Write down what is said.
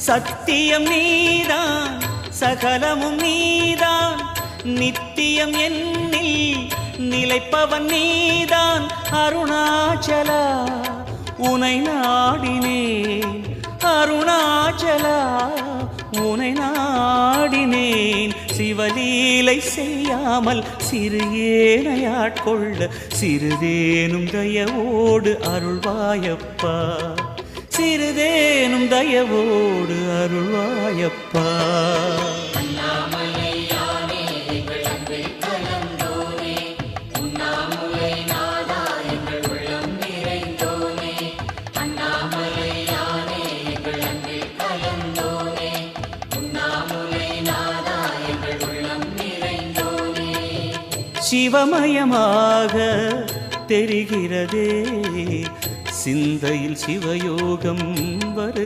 சத்தியம் நீதான் சகலமும் நீதான் நித்தியம் என்னில் நிலைப்பவன் நீதான் அருணாச்சலா உனை நாடினேன் அருணாச்சலா உனை நாடினேன் சிவலீலை செய்யாமல் சிறு ஏனையாட்கொள்ள சிறிதேனும் தயவோடு அருள்வாயப்பா சிறிதேனும் தயவோடு அருள்வாயப்பா சிவமயமாக தெரிகிறதே சிந்தையில் சிவயோகம் வரு